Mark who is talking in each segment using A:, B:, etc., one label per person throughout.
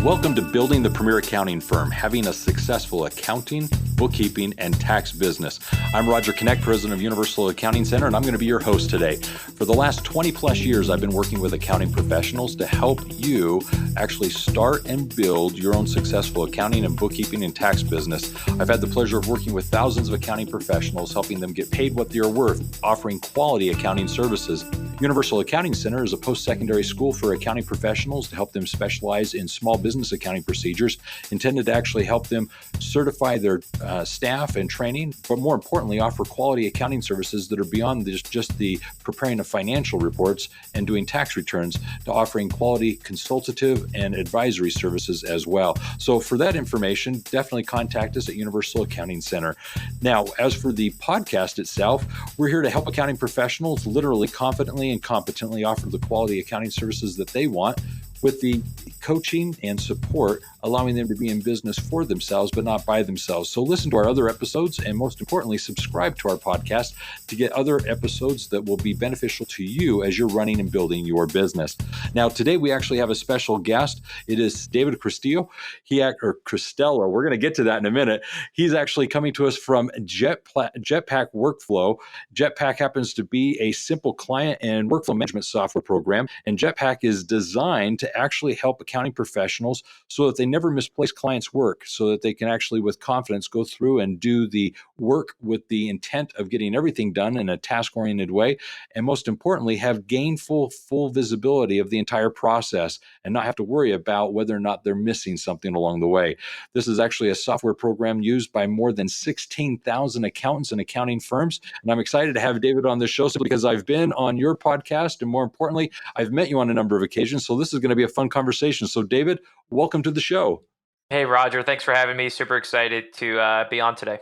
A: Welcome to Building the Premier Accounting Firm, having a successful accounting, bookkeeping, and tax business. I'm Roger Knecht, president of Universal Accounting Center, and I'm going to be your host today. For the last 20 plus years, I've been working with accounting professionals to help you actually start and build your own successful accounting and bookkeeping and tax business. I've had the pleasure of working with thousands of accounting professionals, helping them get paid what they are worth, offering quality accounting services. Universal Accounting Center is a post-secondary school for accounting professionals to help them specialize in small business accounting procedures, intended to actually help them certify their staff and training, but more importantly, offer quality accounting services that are beyond just the preparing of financial reports and doing tax returns, to offering quality consultative and advisory services as well. So for that information, definitely contact us at Universal Accounting Center. Now, as for the podcast itself, we're here to help accounting professionals literally confidently and competently offer the quality accounting services that they want, with the coaching and support, allowing them to be in business for themselves, but not by themselves. So listen to our other episodes, and most importantly, subscribe to our podcast to get other episodes that will be beneficial to you as you're running and building your business. Now, today we actually have a special guest. It is David Cristello. Cristello. We're going to get to that in a minute. He's actually coming to us from Jetpack Workflow. Jetpack happens to be a simple client and workflow management software program, and Jetpack is designed to actually help accounting professionals so that they never misplace clients' work, so that they can actually with confidence go through and do the work with the intent of getting everything done in a task-oriented way, and most importantly, have gainful, full visibility of the entire process and not have to worry about whether or not they're missing something along the way. This is actually a software program used by more than 16,000 accountants and accounting firms, and I'm excited to have David on this show because I've been on your podcast, and more importantly, I've met you on a number of occasions, so this is going to be a fun conversation. So David, welcome to the show.
B: Hey, Roger. Thanks for having me. Super excited to be on today.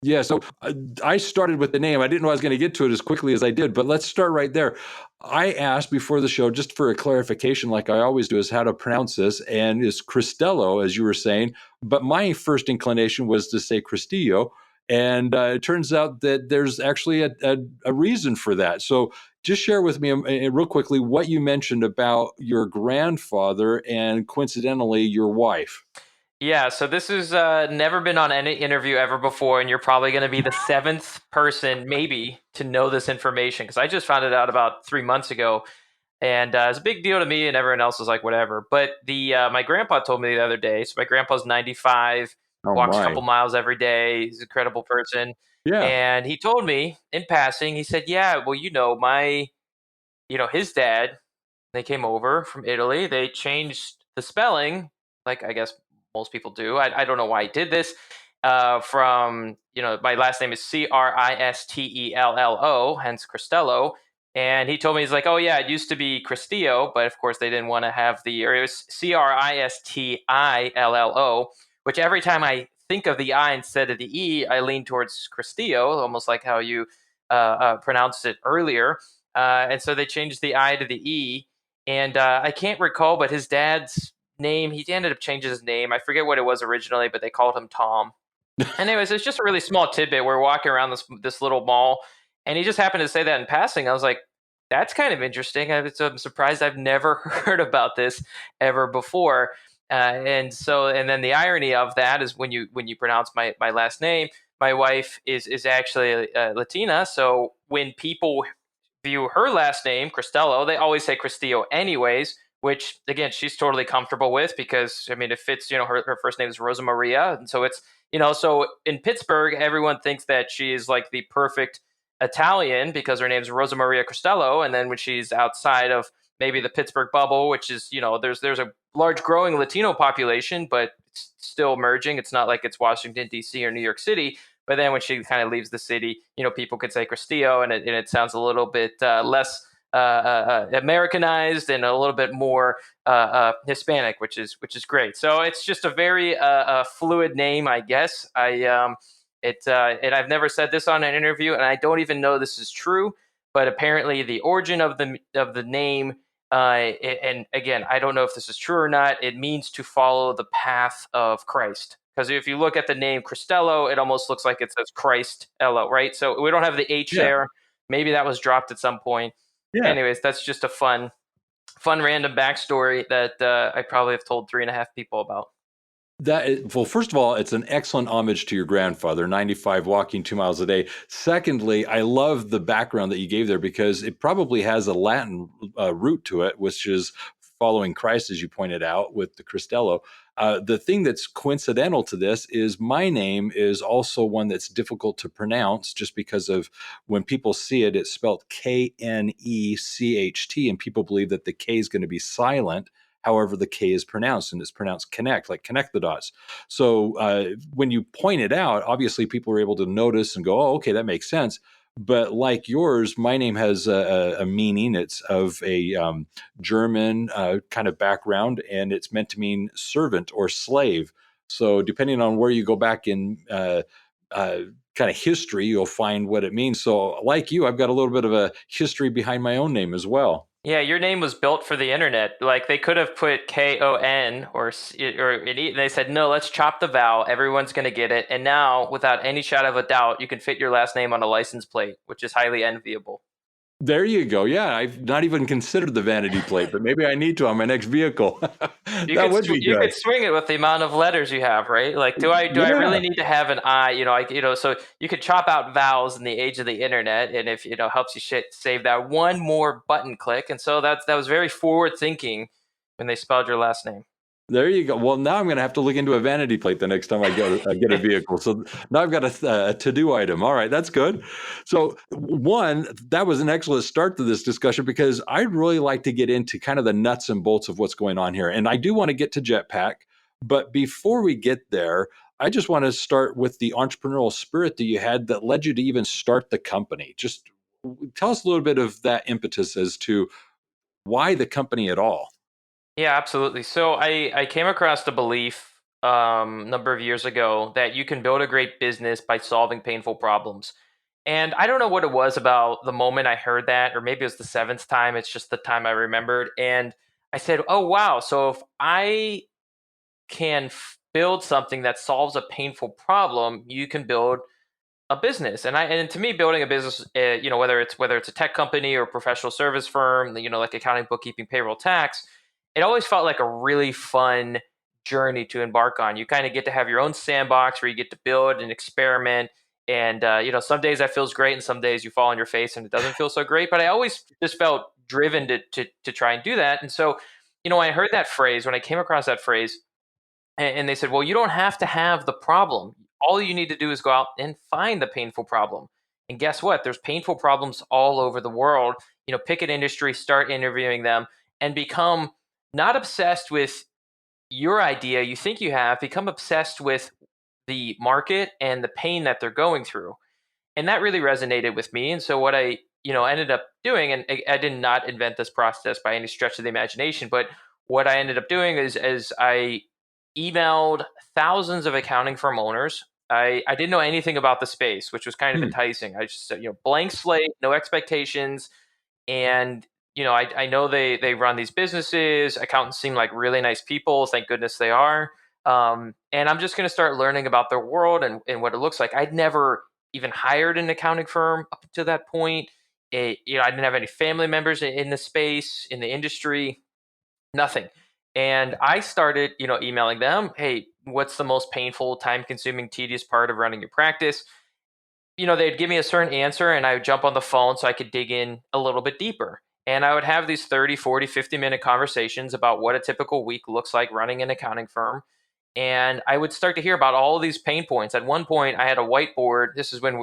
A: Yeah, so I started with the name. I didn't know I was going to get to it as quickly as I did, but let's start right there. I asked before the show, just for a clarification, like I always do, is how to pronounce this, and it's Cristello, as you were saying, but my first inclination was to say Cristello, and it turns out that there's actually a reason for that. So just share with me real quickly what you mentioned about your grandfather and coincidentally your wife.
B: Yeah, so this has never been on any interview ever before, and you're probably going to be the seventh person maybe to know this information, because I just found it out about 3 months ago, and it's a big deal to me, and everyone else is like, whatever. But my grandpa told me the other day, so my grandpa's 95, walks a couple miles every day, he's an incredible person.
A: Yeah.
B: And he told me in passing, he said, yeah, well, his dad, they came over from Italy, they changed the spelling, like I guess most people do. I don't know why he did this. From, my last name is Cristello, hence Cristello. And he told me, he's like, oh yeah, it used to be Cristello, but of course they didn't want to have it was Cristillo, which every time I think of the I instead of the E, I lean towards Cristello, almost like how you pronounced it earlier. And so they changed the I to the E. And I can't recall, but his dad's name, he ended up changing his name. I forget what it was originally, but they called him Tom. Anyways, it's just a really small tidbit. We're walking around this little mall, and he just happened to say that in passing. I was like, that's kind of interesting. I'm surprised I've never heard about this ever before. And then the irony of that is when you pronounce my last name, my wife is actually Latina. So when people view her last name, Cristello, they always say Cristello anyways, which again, she's totally comfortable with, because it fits, her first name is Rosa Maria. And so it's, so in Pittsburgh, everyone thinks that she is like the perfect Italian because her name is Rosa Maria Cristello. And then when she's outside of maybe the Pittsburgh bubble, which is, there's a large growing Latino population, but it's still emerging. It's not like it's Washington, D.C. or New York City. But then when she kind of leaves the city, people could say Cristello, and it sounds a little bit less Americanized and a little bit more Hispanic, which is great. So it's just a very fluid name, I guess. And I've never said this on an interview, and I don't even know this is true, but apparently the origin of the name, and again, I don't know if this is true or not, it means to follow the path of Christ. Because if you look at the name Cristello, it almost looks like it says Christ-ello, right? So we don't have the H there. Maybe that was dropped at some point. Yeah. Anyways, that's just a fun fun random backstory that I probably have told 3.5 people about.
A: Well, first of all, it's an excellent homage to your grandfather, 95 walking 2 miles a day. Secondly, I love the background that you gave there because it probably has a Latin root to it, which is following Christ, as you pointed out with the Cristello. The thing that's coincidental to this is my name is also one that's difficult to pronounce just because of when people see it, it's spelled Knecht, and people believe that the K is going to be silent. However, the K is pronounced, and it's pronounced connect, like connect the dots. So when you point it out, obviously people are able to notice and go, oh, okay, that makes sense. But like yours, my name has a meaning. It's of a German kind of background, and it's meant to mean servant or slave. So depending on where you go back in kind of history, you'll find what it means. So like you, I've got a little bit of a history behind my own name as well.
B: Yeah, your name was built for the internet. Like they could have put KON they said no, let's chop the vowel. Everyone's going to get it. And now, without any shadow of a doubt, you can fit your last name on a license plate, which is highly enviable.
A: There you go. Yeah, I've not even considered the vanity plate, but maybe I need to on my next vehicle. That would be
B: You
A: good.
B: could swing it with the amount of letters you have, right? Like, do I really
A: Yeah.
B: need to have an I? So you could chop out vowels in the age of the internet, and if helps you save that one more button click. And so that was very forward thinking when they spelled your last name.
A: There you go. Well, now I'm going to have to look into a vanity plate the next time I get a vehicle. So now I've got a to-do item. All right, that's good. So one, that was an excellent start to this discussion because I'd really like to get into kind of the nuts and bolts of what's going on here. And I do want to get to Jetpack, but before we get there, I just want to start with the entrepreneurial spirit that you had that led you to even start the company. Just tell us a little bit of that impetus as to why the company at all.
B: Yeah, absolutely. So I came across the belief number of years ago that you can build a great business by solving painful problems. And I don't know what it was about the moment I heard that, or maybe it was the seventh time. It's just the time I remembered. And I said, oh, wow. So if I can build something that solves a painful problem, you can build a business. And to me, building a business, whether it's a tech company or a professional service firm, like accounting, bookkeeping, payroll, tax, it always felt like a really fun journey to embark on. You kind of get to have your own sandbox where you get to build and experiment. And some days that feels great, and some days you fall on your face and it doesn't feel so great. But I always just felt driven to try and do that. And so, when I heard that phrase, when I came across that phrase, and they said, well, you don't have to have the problem. All you need to do is go out and find the painful problem. And guess what? There's painful problems all over the world. Pick an industry, start interviewing them, and become not obsessed with your idea you think you have, become obsessed with the market and the pain that they're going through. And that really resonated with me. And so what I, ended up doing, and I did not invent this process by any stretch of the imagination, but what I ended up doing is I emailed thousands of accounting firm owners. I didn't know anything about the space, which was kind of
A: Hmm.
B: enticing. I just said, blank slate, no expectations. And, I know they run these businesses. Accountants seem like really nice people. Thank goodness they are. And I'm just going to start learning about their world and what it looks like. I'd never even hired an accounting firm up to that point. I didn't have any family members in the space, in the industry, nothing. And I started, emailing them, hey, what's the most painful, time consuming, tedious part of running your practice? They'd give me a certain answer and I would jump on the phone so I could dig in a little bit deeper. And I would have these 30, 40, 50-minute conversations about what a typical week looks like running an accounting firm. And I would start to hear about all of these pain points. At one point, I had a whiteboard. This is when,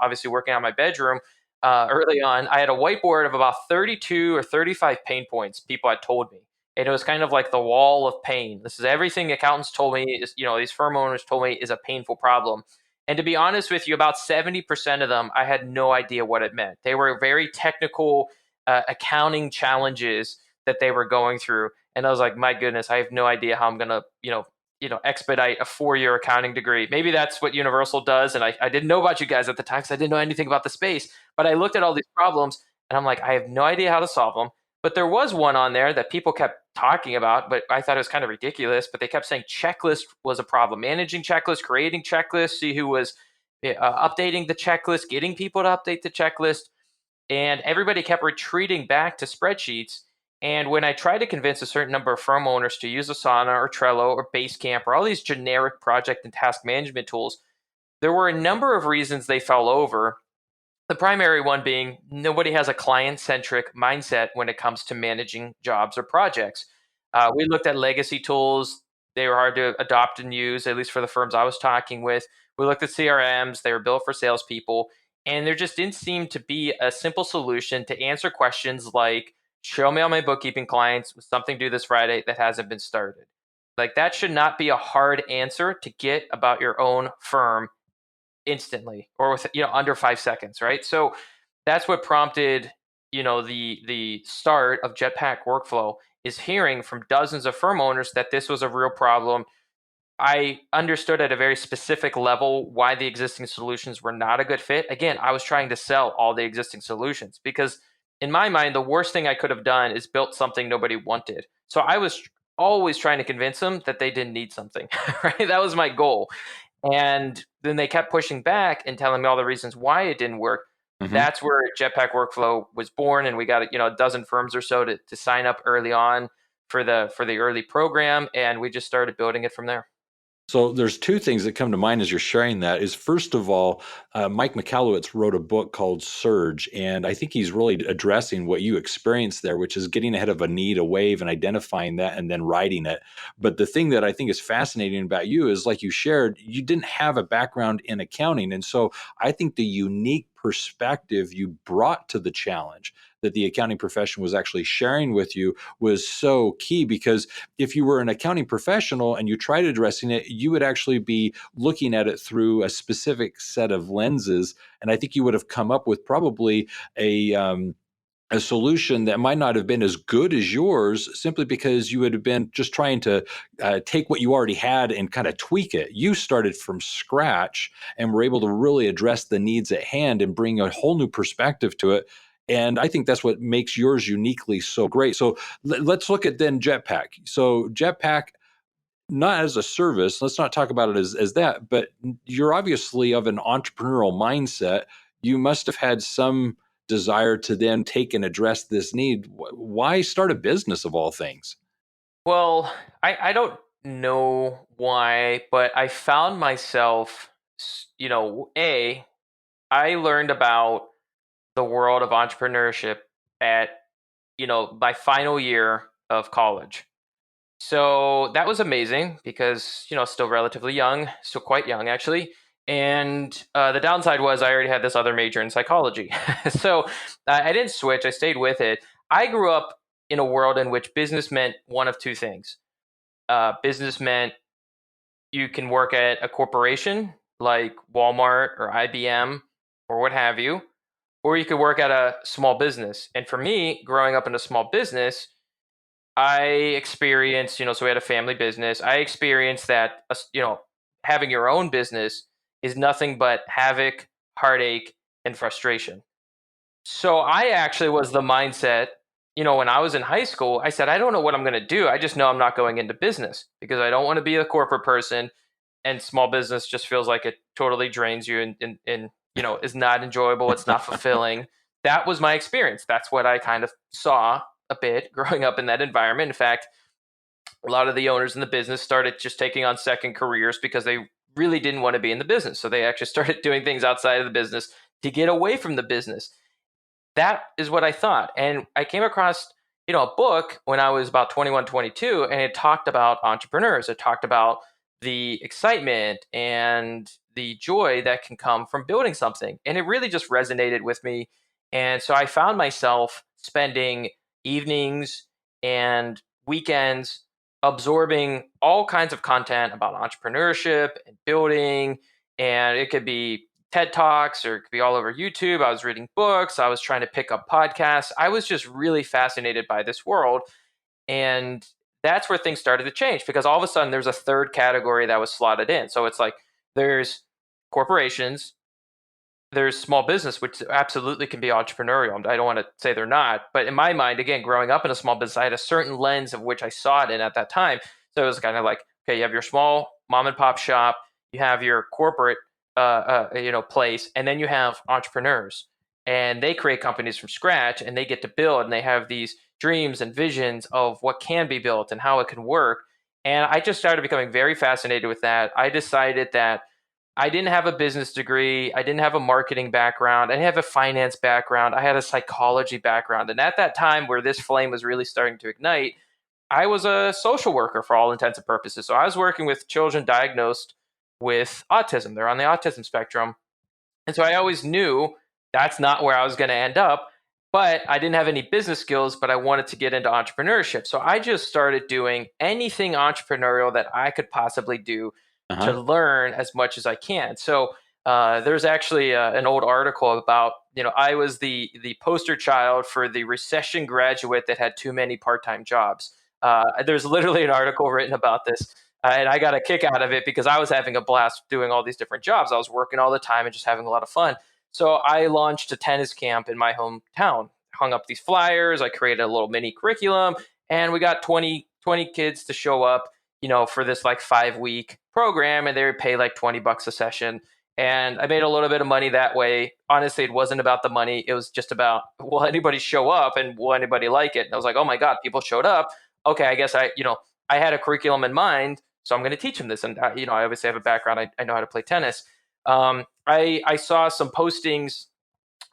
B: obviously working on my bedroom early on. I had a whiteboard of about 32 or 35 pain points people had told me. And it was kind of like the wall of pain. This is everything accountants told me, these firm owners told me is a painful problem. And to be honest with you, about 70% of them, I had no idea what it meant. They were very technical accounting challenges that they were going through. And I was like, my goodness, I have no idea how I'm going to, expedite a 4-year accounting degree. Maybe that's what Universal does. And I didn't know about you guys at the time because I didn't know anything about the space. But I looked at all these problems and I'm like, I have no idea how to solve them. But there was one on there that people kept talking about, but I thought it was kind of ridiculous. But they kept saying checklist was a problem. Managing checklists, creating checklists, see who was updating the checklist, getting people to update the checklist. And everybody kept retreating back to spreadsheets. And when I tried to convince a certain number of firm owners to use Asana or Trello or Basecamp or all these generic project and task management tools, there were a number of reasons they fell over. The primary one being nobody has a client centric mindset when it comes to managing jobs or projects. We looked at legacy tools, they were hard to adopt and use, at least for the firms I was talking with. We looked at CRMs, they were built for salespeople, and there just didn't seem to be a simple solution to answer questions like, show me all my bookkeeping clients with something due this Friday that hasn't been started. Like that should not be a hard answer to get about your own firm instantly or with under 5 seconds, right? So that's what prompted the start of Jetpack workflow, is hearing from dozens of firm owners that this was a real problem. I understood at a very specific level why the existing solutions were not a good fit. Again, I was trying to sell all the existing solutions because in my mind the worst thing I could have done is built something nobody wanted. So I was always trying to convince them that they didn't need something. Right, that was my goal. And then they kept pushing back and telling me all the reasons why it didn't work.
A: Mm-hmm.
B: That's where Jetpack Workflow was born, and we got a dozen firms or so to sign up early on for the early program, and we just started building it from there.
A: So there's two things that come to mind as you're sharing that. Is first of all, Mike Michalowicz wrote a book called Surge, and I think he's really addressing what you experienced there, which is getting ahead of a need, a wave, and identifying that and then riding it. But the thing that I think is fascinating about you is, like you shared, you didn't have a background in accounting, and so I think the unique perspective you brought to the challenge that the accounting profession was actually sharing with you was so key, because if you were an accounting professional and you tried addressing it, you would actually be looking at it through a specific set of lenses. And I think you would have come up with probably a solution that might not have been as good as yours, simply because you would have been just trying to take what you already had and kind of tweak it. You started from scratch and were able to really address the needs at hand and bring a whole new perspective to it. And I think that's what makes yours uniquely so great. So let's look at then Jetpack. So Jetpack, not as a service, let's not talk about it as that, but you're obviously of an entrepreneurial mindset. You must have had some desire to then take and address this need. Why start a business of all things?
B: Well, I don't know why, but I found myself, I learned about the world of entrepreneurship at, my final year of college. So that was amazing because, still relatively young, still quite young actually. And the downside was I already had this other major in psychology. So I didn't switch, I stayed with it. I grew up in a world in which business meant one of two things. Business meant you can work at a corporation like Walmart or IBM or what have you, or you could work at a small business. And for me, growing up in a small business, I experienced, so we had a family business. I experienced that, having your own business is nothing but havoc, heartache, and frustration. So I actually was the mindset, when I was in high school, I said, I don't know what I'm going to do. I just know I'm not going into business because I don't want to be a corporate person. And small business just feels like it totally drains you and is not enjoyable. It's not fulfilling. That was my experience. That's what I kind of saw a bit growing up in that environment. In fact, a lot of the owners in the business started just taking on second careers because they really didn't want to be in the business. So they actually started doing things outside of the business to get away from the business. That is what I thought. And I came across, a book when I was about 21, 22, and it talked about entrepreneurs. It talked about the excitement and the joy that can come from building something. And it really just resonated with me. And so I found myself spending evenings and weekends absorbing all kinds of content about entrepreneurship and building. And it could be TED Talks or it could be all over YouTube. I was reading books. I was trying to pick up podcasts. I was just really fascinated by this world. And that's where things started to change because all of a sudden there's a third category that was slotted in. So it's like there's corporations, there's small business, which absolutely can be entrepreneurial. I don't want to say they're not, but in my mind, again, growing up in a small business, I had a certain lens of which I saw it in at that time. So it was kind of like, okay, you have your small mom and pop shop, you have your corporate, place, and then you have entrepreneurs, and they create companies from scratch, and they get to build, and they have these dreams and visions of what can be built and how it can work. And I just started becoming very fascinated with that. I decided that I didn't have a business degree. I didn't have a marketing background. I didn't have a finance background. I had a psychology background. And at that time where this flame was really starting to ignite, I was a social worker for all intents and purposes. So I was working with children diagnosed with autism. They're on the autism spectrum. And so I always knew that's not where I was going to end up. But I didn't have any business skills, but I wanted to get into entrepreneurship. So I just started doing anything entrepreneurial that I could possibly do to learn as much as I can. So there's actually an old article about, I was the poster child for the recession graduate that had too many part-time jobs. There's literally an article written about this. And I got a kick out of it because I was having a blast doing all these different jobs. I was working all the time and just having a lot of fun. So I launched a tennis camp in my hometown, hung up these flyers. I created a little mini curriculum, and we got 20 kids to show up, for this like 5-week program, and they would pay like $20 a session. And I made a little bit of money that way. Honestly, it wasn't about the money. It was just about, will anybody show up and will anybody like it? And I was like, oh my God, people showed up. Okay, I guess I had a curriculum in mind, so I'm going to teach them this. And, I obviously have a background. I know how to play tennis. I saw some postings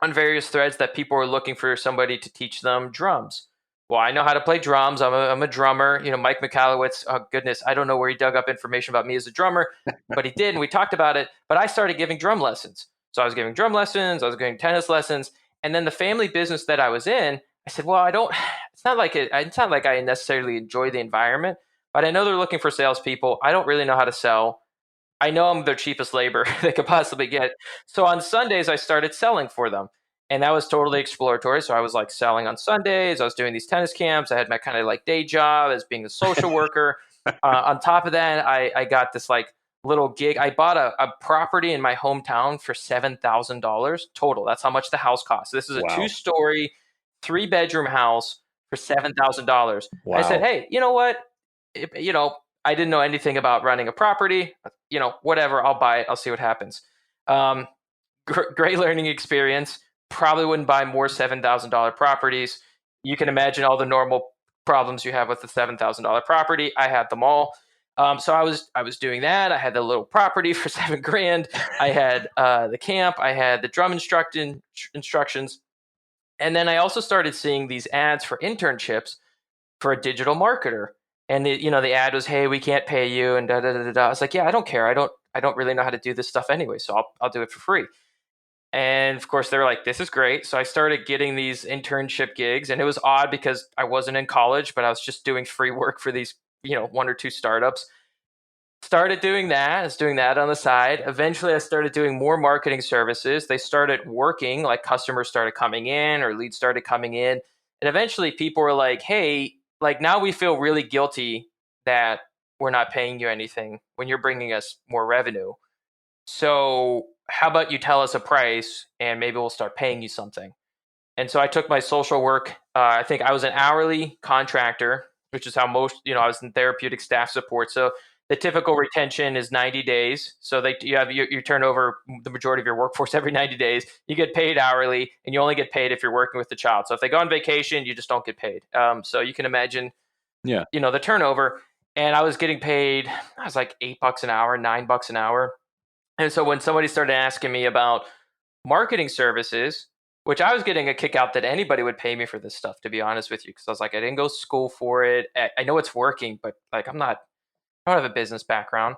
B: on various threads that people were looking for somebody to teach them drums. Well, I know how to play drums. I'm a drummer. Mike Michalowicz, oh goodness, I don't know where he dug up information about me as a drummer, but he did, and we talked about it. But I started giving drum lessons. So I was giving drum lessons, I was giving tennis lessons, and then the family business that I was in, I said, well, it's not like I necessarily enjoy the environment, but I know they're looking for salespeople. I don't really know how to sell. I know I'm their cheapest labor they could possibly get. So on Sundays, I started selling for them. And that was totally exploratory. So I was like selling on Sundays. I was doing these tennis camps. I had my kind of like day job as being a social worker. On top of that, I got this like little gig. I bought a property in my hometown for $7,000 total. That's how much the house cost. This is a 2-story, 3-bedroom house for $7,000.
A: Wow.
B: I said, hey, you know what? I didn't know anything about running a property. Whatever, I'll buy it. I'll see what happens. Great learning experience. Probably wouldn't buy more $7,000 properties. You can imagine all the normal problems you have with the $7,000 property. I had them all. So I was doing that. I had the little property for $7,000. I had the camp. I had the drum instructions. And then I also started seeing these ads for internships for a digital marketer. And the ad was, hey, we can't pay you, and da da da da. I was like, yeah, I don't care. I don't really know how to do this stuff anyway, so I'll do it for free. And of course, they were like, this is great. So I started getting these internship gigs, and it was odd because I wasn't in college, but I was just doing free work for these, 1 or 2 startups. Started doing that. I was doing that on the side. Eventually, I started doing more marketing services. They started working, like customers started coming in or leads started coming in. And eventually, people were like, hey, like now we feel really guilty that we're not paying you anything when you're bringing us more revenue. So how about you tell us a price and maybe we'll start paying you something? And so I took my social work. I think I was an hourly contractor, which is how most, I was in therapeutic staff support. So the typical retention is 90 days. So you turn over the majority of your workforce every 90 days. You get paid hourly, and you only get paid if you're working with the child. So if they go on vacation, you just don't get paid. So you can imagine, the turnover. And I was getting paid, I was like $8 an hour, $9 an hour. And so when somebody started asking me about marketing services, which I was getting a kick out that anybody would pay me for this stuff, to be honest with you, because I was like, I didn't go to school for it. I know it's working, but like I don't have a business background.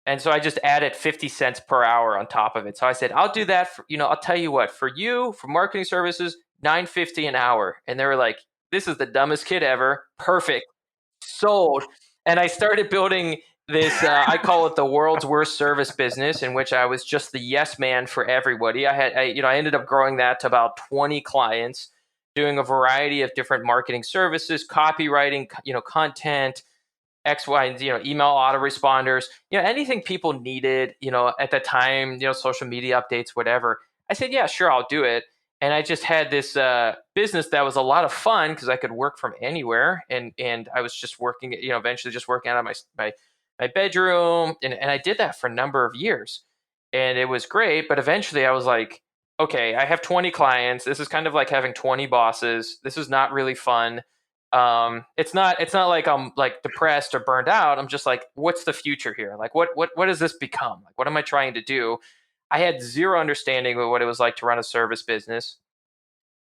B: And so I just added 50 cents per hour on top of it. So I said, I'll do that for, I'll tell you what, for marketing services, $9.50 an hour. And they were like, this is the dumbest kid ever. Perfect. Sold. And I started building this, I call it the world's worst service business, in which I was just the yes man for everybody. I ended up growing that to about 20 clients, doing a variety of different marketing services, copywriting, content, X, Y, and Z, email autoresponders, anything people needed, at the time, social media updates, whatever. I said, yeah, sure, I'll do it. And I just had this business that was a lot of fun because I could work from anywhere. And I was just working, eventually just working out of my bedroom. And I did that for a number of years. And it was great. But eventually I was like, okay, I have 20 clients. This is kind of like having 20 bosses. This is not really fun. It's not like I'm like depressed or burned out. I'm just like, what's the future here? Like, what does this become? Like, what am I trying to do? I had zero understanding of what it was like to run a service business.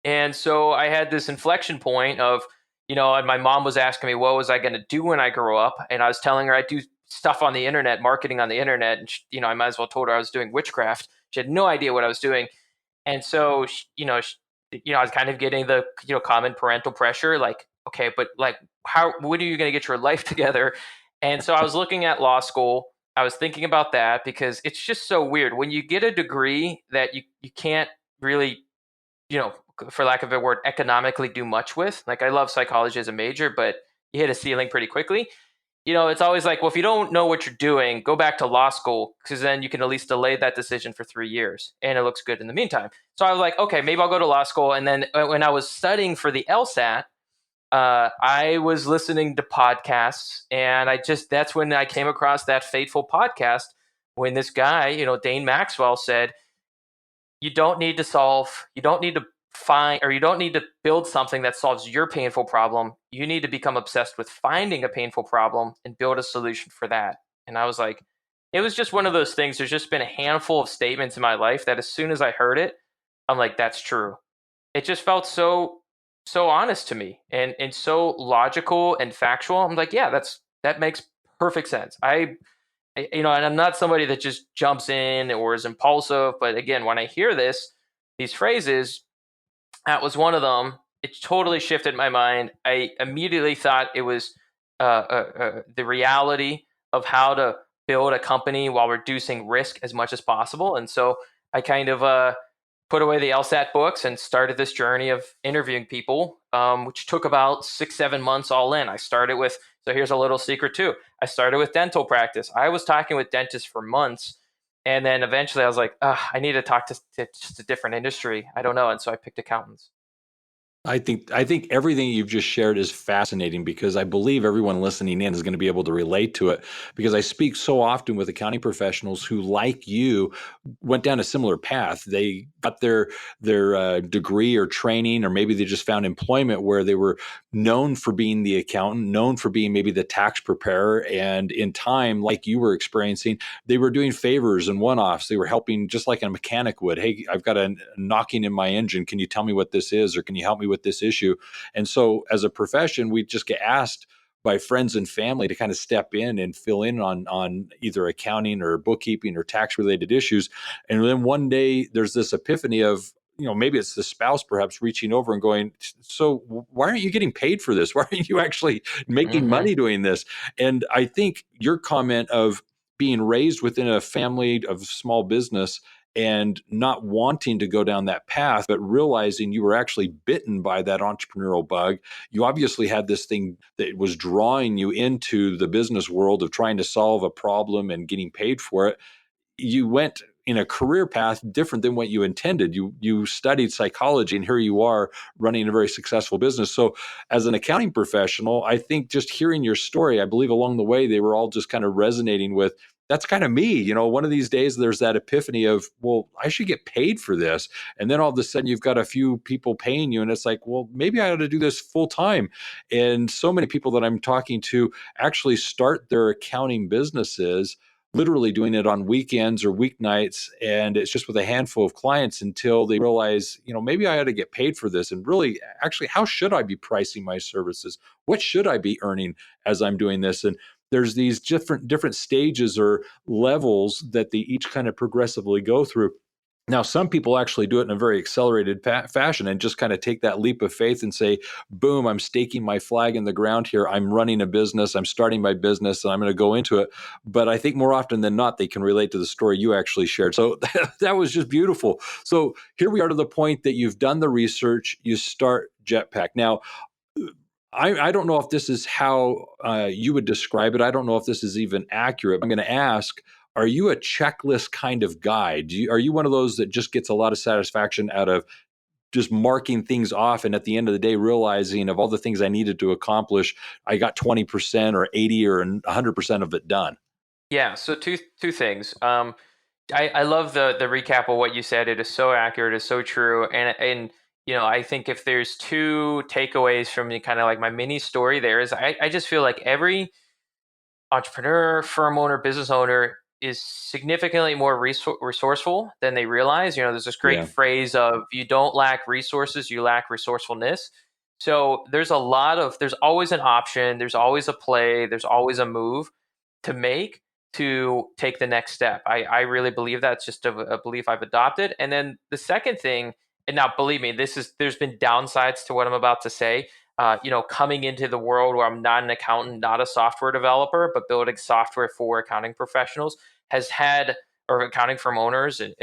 B: And so I had this inflection point of, and my mom was asking me, what was I going to do when I grow up? And I was telling her I do stuff on the internet, marketing on the internet. And, I might as well told her I was doing witchcraft. She had no idea what I was doing. And so, I was kind of getting the, common parental pressure, like, okay, but like, when are you going to get your life together? And so I was looking at law school. I was thinking about that because it's just so weird when you get a degree that you can't really, you know, for lack of a word, economically do much with. Like, I love psychology as a major, but you hit a ceiling pretty quickly. It's always like, well, if you don't know what you're doing, go back to law school because then you can at least delay that decision for 3 years and it looks good in the meantime. So I was like, okay, maybe I'll go to law school. And then when I was studying for the LSAT, I was listening to podcasts and that's when I came across that fateful podcast when this guy, Dane Maxwell said, you don't need to find, or you don't need to build something that solves your painful problem. You need to become obsessed with finding a painful problem and build a solution for that. And I was like, it was just one of those things. There's just been a handful of statements in my life that as soon as I heard it, I'm like, that's true. It just felt so honest to me and so logical and factual. I'm like, yeah, that makes perfect sense. And I'm not somebody that just jumps in or is impulsive. But again, when I hear these phrases, that was one of them. It totally shifted my mind. I immediately thought it was the reality of how to build a company while reducing risk as much as possible. And so I kind of put away the LSAT books and started this journey of interviewing people, which took about 6-7 months all in. I started with, so here's a little secret too. I started with dental practice. I was talking with dentists for months. And then eventually I was like, I need to talk to just a different industry. I don't know. And so I picked accountants.
A: I think everything you've just shared is fascinating because I believe everyone listening in is going to be able to relate to it because I speak so often with accounting professionals who, like you, went down a similar path. They got their degree or training, or maybe they just found employment where they were known for being the accountant, known for being maybe the tax preparer, and in time, like you were experiencing, they were doing favors and one-offs. They were helping just like a mechanic would. Hey, I've got a knocking in my engine. Can you tell me what this is, or can you help me with this issue? And so as a profession, we just get asked by friends and family to kind of step in and fill in on either accounting or bookkeeping or tax related issues. And then one day there's this epiphany of, maybe it's the spouse perhaps reaching over and going, so why aren't you getting paid for this? Why aren't you actually making
B: Mm-hmm.
A: money doing this? And I think your comment of being raised within a family of small business and not wanting to go down that path, but realizing you were actually bitten by that entrepreneurial bug. You obviously had this thing that was drawing you into the business world of trying to solve a problem and getting paid for it. You went in a career path different than what you intended. You studied psychology, and here you are running a very successful business. So as an accounting professional, I think just hearing your story, I believe along the way they were all just kind of resonating with, that's kind of me. One of these days there's that epiphany of, well, I should get paid for this. And then all of a sudden you've got a few people paying you and it's like, well, maybe I ought to do this full time. And so many people that I'm talking to actually start their accounting businesses literally doing it on weekends or weeknights. And it's just with a handful of clients until they realize, maybe I ought to get paid for this. And really, actually, how should I be pricing my services? What should I be earning as I'm doing this? And there's these different stages or levels that they each kind of progressively go through. Now, some people actually do it in a very accelerated fashion and just kind of take that leap of faith and say, boom, I'm staking my flag in the ground here. I'm running a business. I'm starting my business and I'm going to go into it. But I think more often than not, they can relate to the story you actually shared. So that was just beautiful. So here we are to the point that you've done the research, you start Jetpack. Now, I don't know if this is how you would describe it. I don't know if this is even accurate. I'm going to ask, are you a checklist kind of guy? Are you one of those that just gets a lot of satisfaction out of just marking things off and at the end of the day realizing of all the things I needed to accomplish, I got 20% or 80 or 100% of it done?
B: Yeah. So two things. I love the recap of what you said. It is so accurate. It's so true. And I think if there's two takeaways from kind of like my mini story there is I just feel like every entrepreneur, firm owner, business owner is significantly more resourceful than they realize. There's this great
A: Yeah.
B: phrase of you don't lack resources, you lack resourcefulness. So there's always an option, there's always a play, there's always a move to make to take the next step. I really believe that's just a belief I've adopted. And then the second thing, and now believe me, there's been downsides to what I'm about to say. Coming into the world where I'm not an accountant, not a software developer, but building software for accounting professionals has had, or accounting firm owners, and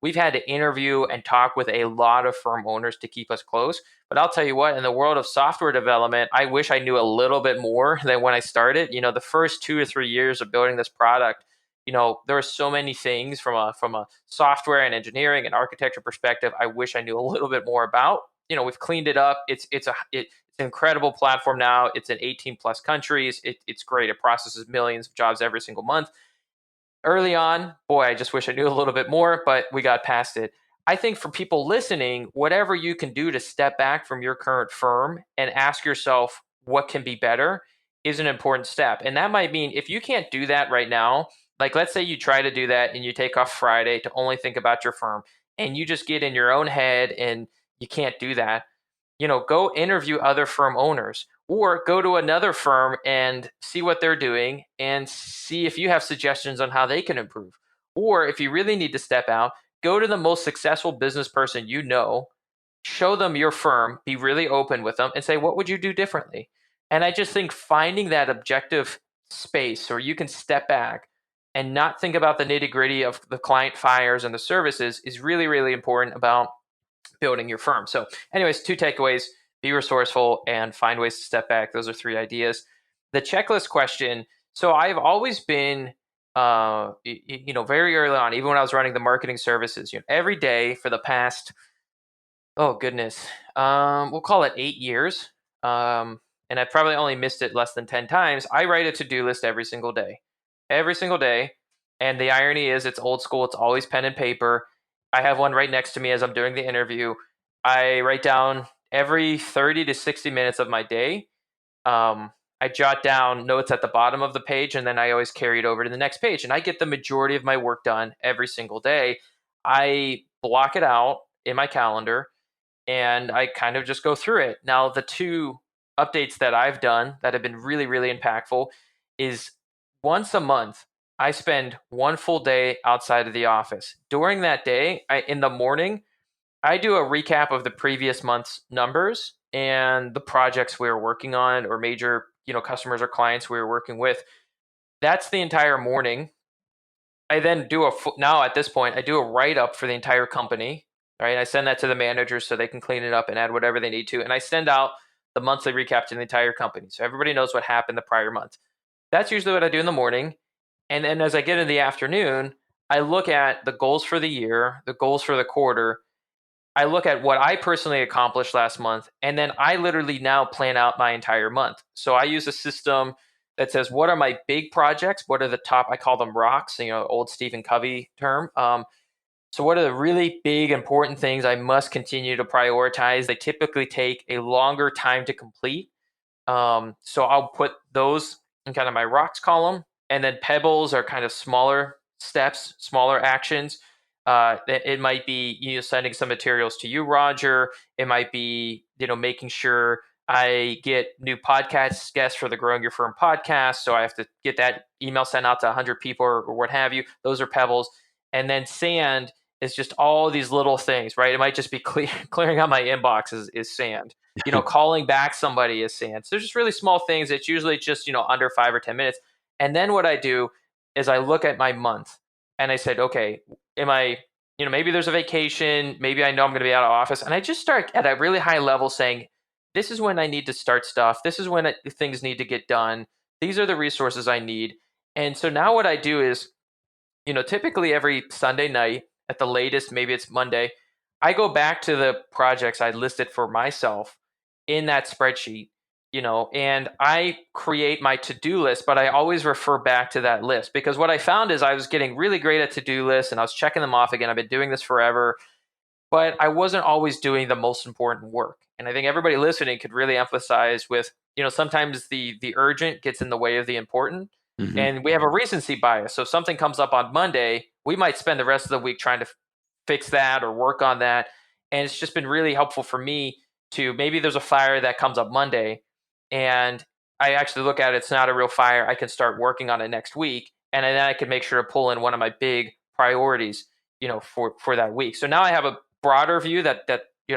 B: we've had to interview and talk with a lot of firm owners to keep us close. But I'll tell you what, in the world of software development, I wish I knew a little bit more than when I started. The first 2 to 3 years of building this product, there are so many things from a software and engineering and architecture perspective I wish I knew a little bit more about. We've cleaned it up. It's an incredible platform now. It's in 18 plus countries. It's great. It processes millions of jobs every single month. Early on, boy, I just wish I knew a little bit more, but we got past it. I think for people listening, whatever you can do to step back from your current firm and ask yourself what can be better is an important step. And that might mean if you can't do that right now, like let's say you try to do that and you take off Friday to only think about your firm and you just get in your own head and you can't do that, go interview other firm owners or go to another firm and see what they're doing and see if you have suggestions on how they can improve. Or if you really need to step out, go to the most successful business person show them your firm, be really open with them and say, what would you do differently? And I just think finding that objective space where you can step back and not think about the nitty gritty of the client fires and the services is really, really important about building your firm. So, anyways, two takeaways: be resourceful and find ways to step back. Those are three ideas. The checklist question. So, I've always been, very early on, even when I was running the marketing services, every day for the past, oh goodness, we'll call it 8 years. And I probably only missed it less than 10 times. I write a to-do list every single day. And the irony is it's old school. It's always pen and paper. I have one right next to me as I'm doing the interview. I write down every 30 to 60 minutes of my day. I jot down notes at the bottom of the page, and then I always carry it over to the next page. And I get the majority of my work done every single day. I block it out in my calendar, and I kind of just go through it. Now, the two updates that I've done that have been really, really impactful is once a month, I spend one full day outside of the office. During that day, in the morning, I do a recap of the previous month's numbers and the projects we were working on or major, customers or clients we were working with. That's the entire morning. I then now at this point, I do a write up for the entire company, right? I send that to the managers so they can clean it up and add whatever they need to. And I send out the monthly recap to the entire company. So everybody knows what happened the prior month. That's usually what I do in the morning. And then as I get in the afternoon, I look at the goals for the year, the goals for the quarter. I look at what I personally accomplished last month, and then I literally now plan out my entire month. So I use a system that says, what are my big projects? What are the top, I call them rocks, old Stephen Covey term. So what are the really big, important things I must continue to prioritize? They typically take a longer time to complete. So I'll put those in kind of my rocks column, and then pebbles are kind of smaller steps, smaller actions. It might be sending some materials to you, Roger. It might be making sure I get new podcast guests for the Growing Your Firm podcast. So I have to get that email sent out to 100 people or what have you. Those are pebbles. And then sand is just all these little things, right? It might just be clearing out my inbox is sand. Calling back somebody is sand. So they're just really small things. It's usually just under 5 or 10 minutes. And then what I do is I look at my month and I said, okay, am I, maybe there's a vacation, maybe I know I'm going to be out of office. And I just start at a really high level saying, this is when I need to start stuff. This is when things need to get done. These are the resources I need. And so now what I do is, typically every Sunday night at the latest, maybe it's Monday, I go back to the projects I listed for myself in that spreadsheet, and I create my to-do list, but I always refer back to that list because what I found is I was getting really great at to-do lists and I was checking them off again. I've been doing this forever. but I wasn't always doing the most important work. And I think everybody listening could really emphasize with, sometimes the urgent gets in the way of the important.
A: Hmm.
B: And we have a recency bias. So if something comes up on Monday, we might spend the rest of the week trying to fix that or work on that. And it's just been really helpful for me to, maybe there's a fire that comes up Monday and I actually look at it, it's not a real fire. I can start working on it next week. And then I can make sure to pull in one of my big priorities, for that week. So now I have a broader view that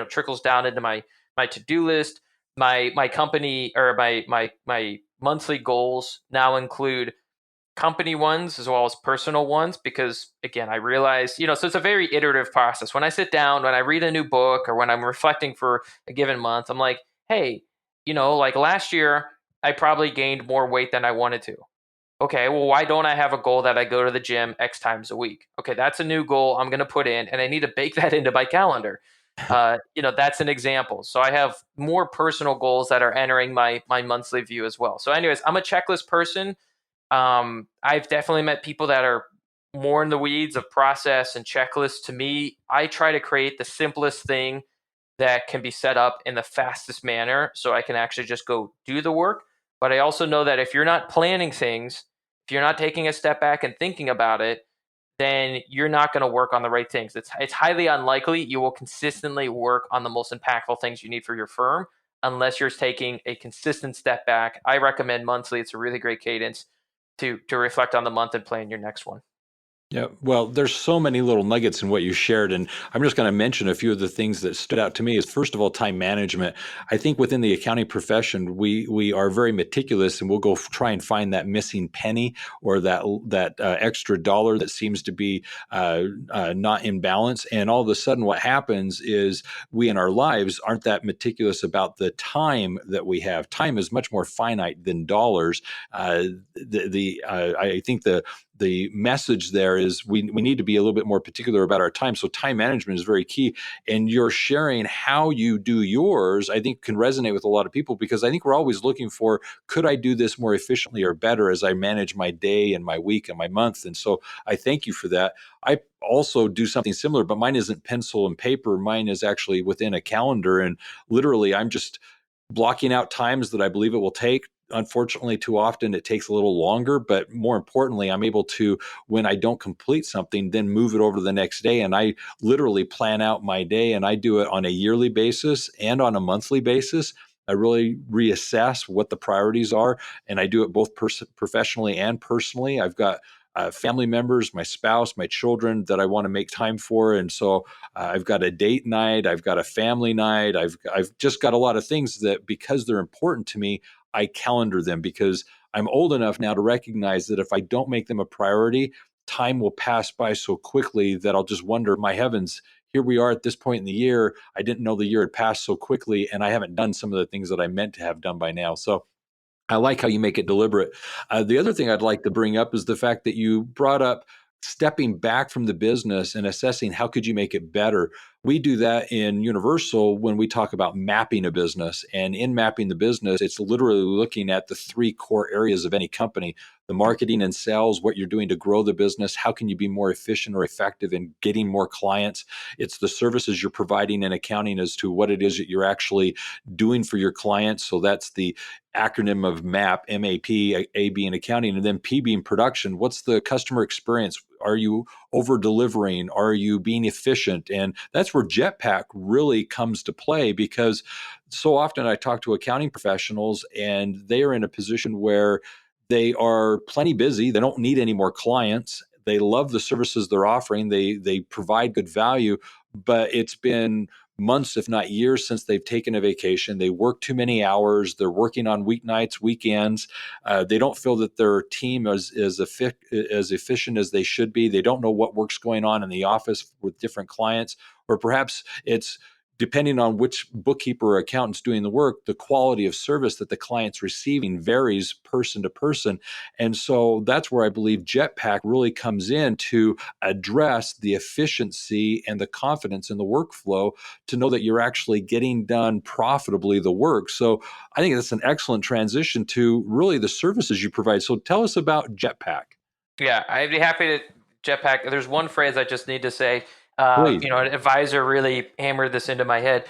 B: trickles down into my to-do list. My company, or my monthly goals now include company ones as well as personal ones, because again, I realize, so it's a very iterative process. When I sit down, when I read a new book, or when I'm reflecting for a given month, I'm like, hey, like last year I probably gained more weight than I wanted to. Okay, well, why don't I have a goal that I go to the gym X times a week? Okay, that's a new goal I'm going to put in, and I need to bake that into my calendar. That's an example. So I have more personal goals that are entering my monthly view as well. So, anyways, I'm a checklist person. I've definitely met people that are more in the weeds of process and checklists. To me, I try to create the simplest thing that can be set up in the fastest manner so I can actually just go do the work. But I also know that if you're not planning things, if you're not taking a step back and thinking about it, then you're not going to work on the right things. It's highly unlikely you will consistently work on the most impactful things you need for your firm unless you're taking a consistent step back. I recommend monthly. It's a really great cadence to reflect on the month and plan your next one.
A: Yeah, well, there's so many little nuggets in what you shared, and I'm just going to mention a few of the things that stood out to me. Is first of all, time management. I think within the accounting profession, we are very meticulous, and we'll go try and find that missing penny or that extra dollar that seems to be not in balance. And all of a sudden, what happens is we in our lives aren't that meticulous about the time that we have. Time is much more finite than dollars. I think the message there is we need to be a little bit more particular about our time. So time management is very key. And you're sharing how you do yours, I think can resonate with a lot of people, because I think we're always looking for, could I do this more efficiently or better as I manage my day and my week and my month? And so I thank you for that. I also do something similar, but mine isn't pencil and paper. Mine is actually within a calendar. And literally, I'm just blocking out times that I believe it will take. Unfortunately, too often it takes a little longer, but more importantly, I'm able to, when I don't complete something, then move it over to the next day. And I literally plan out my day, and I do it on a yearly basis and on a monthly basis. I really reassess what the priorities are, and I do it both professionally and personally. I've got family members, my spouse, my children that I want to make time for. And so I've got a date night, I've got a family night, I've just got a lot of things that, because they're important to me, I calendar them, because I'm old enough now to recognize that if I don't make them a priority, time will pass by so quickly that I'll just wonder, my heavens, here we are at this point in the year. I didn't know the year had passed so quickly, and I haven't done some of the things that I meant to have done by now. So I like how you make it deliberate. The other thing I'd like to bring up is the fact that you brought up stepping back from the business and assessing how could you make it better. We do that in Universal when we talk about mapping a business. And in mapping the business, it's literally looking at the three core areas of any company: the marketing and sales, what you're doing to grow the business, how can you be more efficient or effective in getting more clients. It's the services you're providing in accounting as to what it is that you're actually doing for your clients. So that's the acronym of MAP, M-A-P, A being accounting, and then P being production. What's the customer experience? Are you over delivering? Are you being efficient? And that's where Jetpack really comes to play, because so often I talk to accounting professionals and they are in a position where they are plenty busy. They don't need any more clients. They love the services they're offering. They provide good value, but it's been months, if not years, since they've taken a vacation. They work too many hours. They're working on weeknights, weekends. They don't feel that their team is as efficient as they should be. They don't know what work's going on in the office with different clients, or perhaps it's, depending on which bookkeeper or accountant's doing the work, the quality of service that the client's receiving varies person to person. And so that's where I believe Jetpack really comes in to address the efficiency and the confidence in the workflow, to know that you're actually getting done profitably the work. So I think that's an excellent transition to really the services you provide. So tell us about Jetpack.
B: Yeah, I'd be happy to. Jetpack. There's one phrase I just need to say.
A: Please.
B: An advisor really hammered this into my head.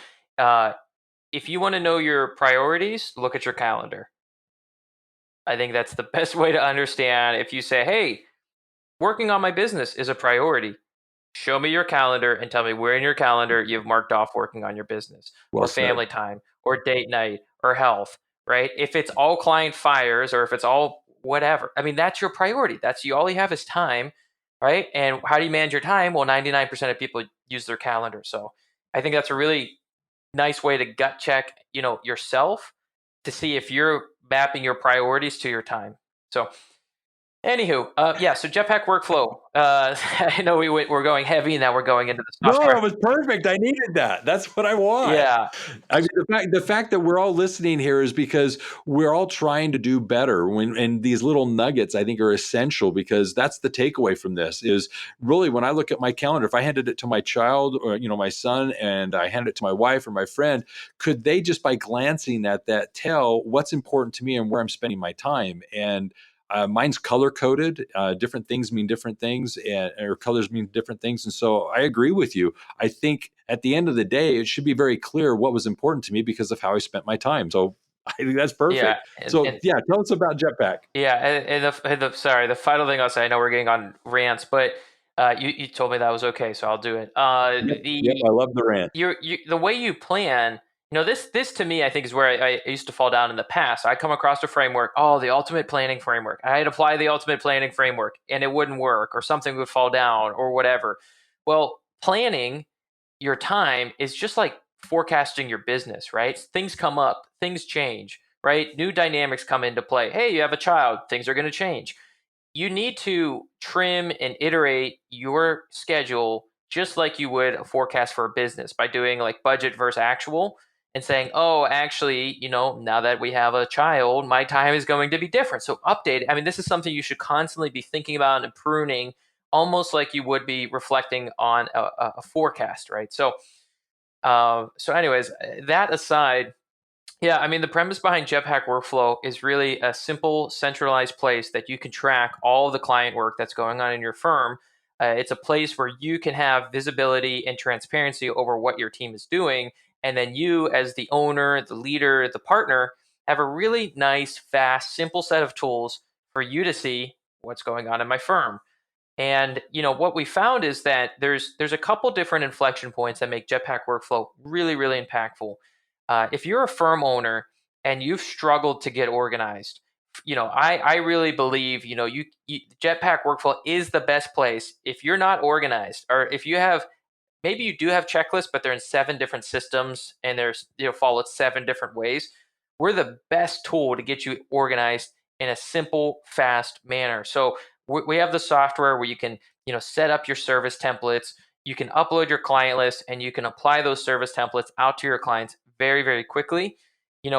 B: If you want to know your priorities, look at your calendar. I think that's the best way to understand. If you say, hey, working on my business is a priority, show me your calendar and tell me where in your calendar you've marked off working on your business
A: Well
B: or
A: said.
B: family time or date night or health, right? If it's all client fires or if it's all whatever, I mean, that's your priority. That's all you have is time, right? And how do you manage your time? Well, 99% of people use their calendar. So I think that's a really nice way to gut check, yourself to see if you're mapping your priorities to your time. So anywho, yeah. So Jetpack workflow. I know we're going heavy, now we're going into the
A: No,
B: software.
A: that was perfect. I needed that. That's what I want.
B: Yeah,
A: I mean, the fact that we're all listening here is because we're all trying to do better. And these little nuggets, I think, are essential, because that's the takeaway from this. Is really, when I look at my calendar, if I handed it to my child, or my son, and I handed it to my wife or my friend, could they, just by glancing at that, tell what's important to me and where I'm spending my time? And mine's color coded. Different things mean different things, or colors mean different things. And so I agree with you. I think at the end of the day, it should be very clear what was important to me because of how I spent my time. So I think that's
B: yeah,
A: perfect. So
B: and
A: yeah, tell us about Jetpack.
B: yeah, sorry, the final thing I'll say. I know we're getting on rants, but you told me that was okay, so I'll do it.
A: Yep, yep. I love the rant.
B: The way you plan, this to me, I think, is where I used to fall down in the past. I come across a framework, the ultimate planning framework. I'd apply the ultimate planning framework and it wouldn't work, or something would fall down or whatever. Well, planning your time is just like forecasting your business, right? Things come up, things change, right? New dynamics come into play. Hey, you have a child, things are going to change. You need to trim and iterate your schedule just like you would a forecast for a business, by doing like budget versus actual and saying, oh, actually, now that we have a child, my time is going to be different. So update it. I mean, this is something you should constantly be thinking about and pruning, almost like you would be reflecting on a forecast, right? Anyways, that aside, yeah, I mean, the premise behind Jetpack Workflow is really a simple, centralized place that you can track all of the client work that's going on in your firm. It's a place where you can have visibility and transparency over what your team is doing. And then you, as the owner, the leader, the partner, have a really nice, fast, simple set of tools for you to see what's going on in my firm. And what we found is that there's a couple different inflection points that make Jetpack Workflow really, really impactful. If you're a firm owner and you've struggled to get organized, I really believe Jetpack Workflow is the best place. If you're not organized, or if you have, maybe you do have checklists, but they're in 7 different systems and there's followed 7 different ways. We're the best tool to get you organized in a simple, fast manner. So we have the software where you can set up your service templates. You can upload your client list and you can apply those service templates out to your clients very, very quickly.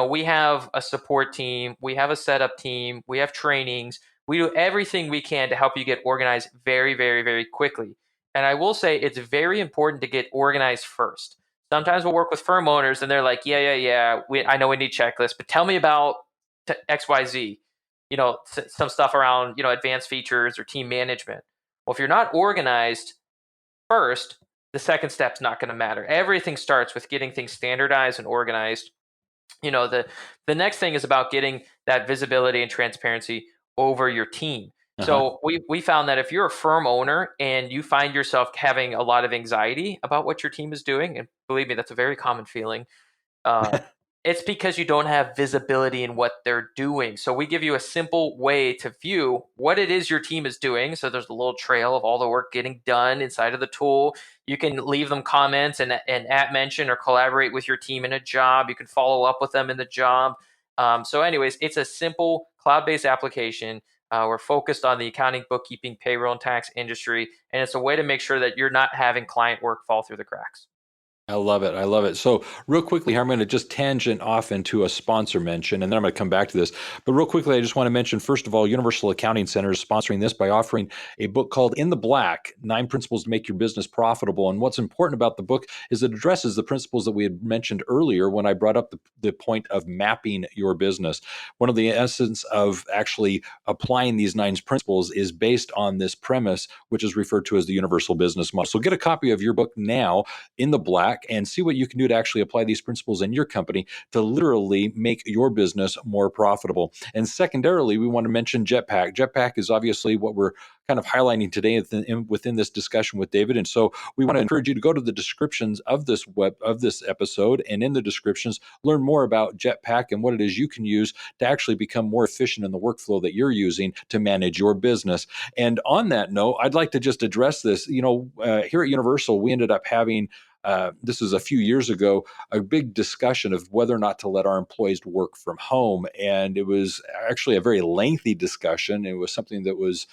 B: We have a support team, we have a setup team, we have trainings. We do everything we can to help you get organized very, very, very quickly. And I will say it's very important to get organized first. Sometimes we'll work with firm owners and they're like, yeah, I know we need checklists, but tell me about XYZ, some stuff around, advanced features or team management. Well, if you're not organized first, the second step's not going to matter. Everything starts with getting things standardized and organized. The next thing is about getting that visibility and transparency over your team.
A: Uh-huh.
B: So we found that if you're a firm owner and you find yourself having a lot of anxiety about what your team is doing, and believe me, that's a very common feeling, uh, it's because you don't have visibility in what they're doing. So we give you a simple way to view what it is your team is doing. So there's a little trail of all the work getting done inside of the tool. You can leave them comments and at mention or collaborate with your team in a job. You can follow up with them in the job. Anyways, it's a simple cloud-based application. We're focused on the accounting, bookkeeping, payroll, and tax industry, and it's a way to make sure that you're not having client work fall through the cracks.
A: I love it. I love it. So, real quickly here, I'm going to just tangent off into a sponsor mention, and then I'm going to come back to this. But real quickly, I just want to mention, first of all, Universal Accounting Center is sponsoring this by offering a book called In the Black, 9 Principles to Make Your Business Profitable. And what's important about the book is it addresses the principles that we had mentioned earlier when I brought up the point of mapping your business. One of the essence of actually applying these 9 principles is based on this premise, which is referred to as the universal business model. So, get a copy of your book now, In the Black, and see what you can do to actually apply these principles in your company to literally make your business more profitable. And secondarily, we want to mention Jetpack. Jetpack is obviously what we're kind of highlighting today within this discussion with David. And so we want to encourage you to go to the descriptions of this episode, and in the descriptions, learn more about Jetpack and what it is you can use to actually become more efficient in the workflow that you're using to manage your business. And on that note, I'd like to just address this. Here at Universal, we ended up having this was a few years ago, a big discussion of whether or not to let our employees work from home. And it was actually a very lengthy discussion. It was something that was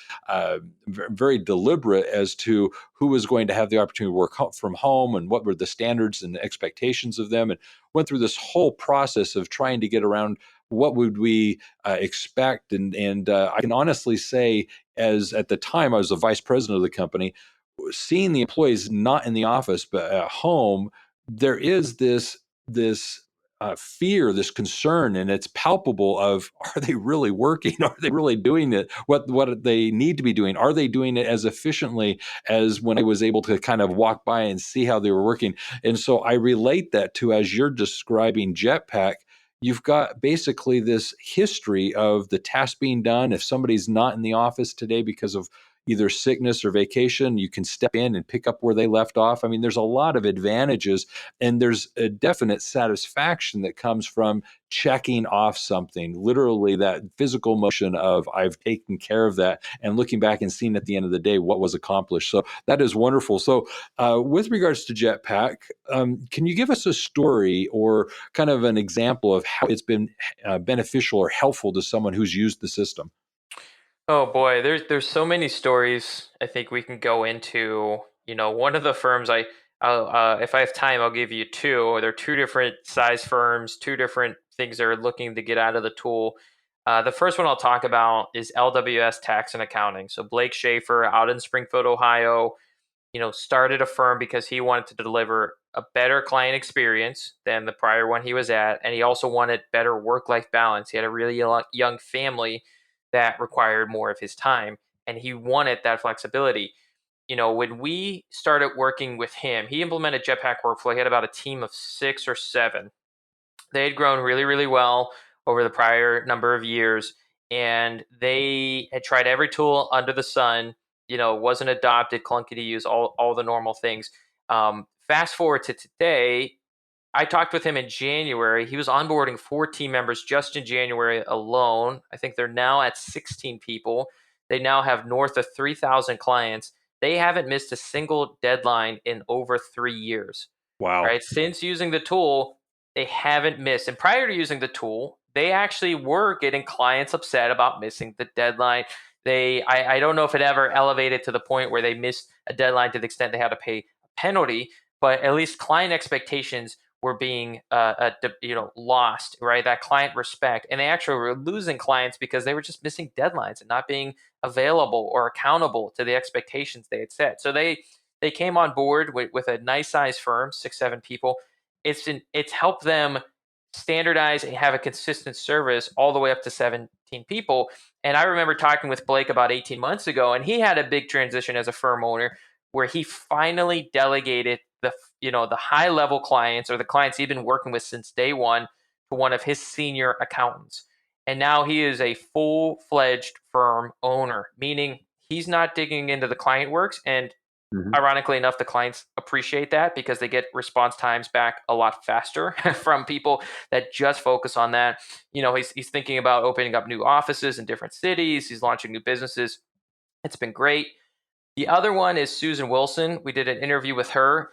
A: very deliberate as to who was going to have the opportunity to work from home and what were the standards and the expectations of them. And went through this whole process of trying to get around what would we expect. And I can honestly say, as at the time I was the vice president of the company, seeing the employees not in the office but at home, there is this fear, this concern, and it's palpable of, are they really working? Are they really doing it? What they need to be doing? Are they doing it as efficiently as when I was able to kind of walk by and see how they were working? And so I relate that to, as you're describing Jetpack, you've got basically this history of the task being done. If somebody's not in the office today because of either sickness or vacation, you can step in and pick up where they left off. I mean, there's a lot of advantages, and there's a definite satisfaction that comes from checking off something, literally that physical motion of, I've taken care of that, and looking back and seeing at the end of the day what was accomplished. So that is wonderful. So with regards to Jetpack, can you give us a story or kind of an example of how it's been beneficial or helpful to someone who's used the system?
B: Oh boy, there's so many stories I think we can go into. One of the firms if I have time, I'll give you two. They're two different size firms, two different things they're looking to get out of the tool. The first one I'll talk about is LWS Tax and Accounting. So Blake Schaefer out in Springfield, Ohio, started a firm because he wanted to deliver a better client experience than the prior one he was at, and he also wanted better work-life balance. He had a really young family that required more of his time, and he wanted that flexibility. When we started working with him, he implemented Jetpack Workflow. He had about a team of 6 or 7. They had grown really, really well over the prior number of years, and they had tried every tool under the sun. Wasn't adopted, clunky to use, all the normal things. Fast forward to today, I talked with him in January. He was onboarding 4 team members just in January alone. I think they're now at 16 people. They now have north of 3,000 clients. They haven't missed a single deadline in over 3 years.
A: Wow.
B: Right? Since using the tool, they haven't missed. And prior to using the tool, they actually were getting clients upset about missing the deadline. I don't know if it ever elevated to the point where they missed a deadline to the extent they had to pay a penalty, but at least client expectations were being lost, right? That client respect, and they actually were losing clients because they were just missing deadlines and not being available or accountable to the expectations they had set. So they came on board with a nice size firm, 6-7 people. It's helped them standardize and have a consistent service all the way up to 17 people. And I remember talking with Blake about 18 months ago, and he had a big transition as a firm owner where he finally delegated the high level clients, or the clients he'd been working with since day one, to one of his senior accountants. And now he is a full-fledged firm owner, meaning he's not digging into the client works. And
A: Mhm.
B: ironically enough, the clients appreciate that because they get response times back a lot faster from people that just focus on that. He's thinking about opening up new offices in different cities. He's launching new businesses. It's been great. The other one is Susan Wilson. We did an interview with her.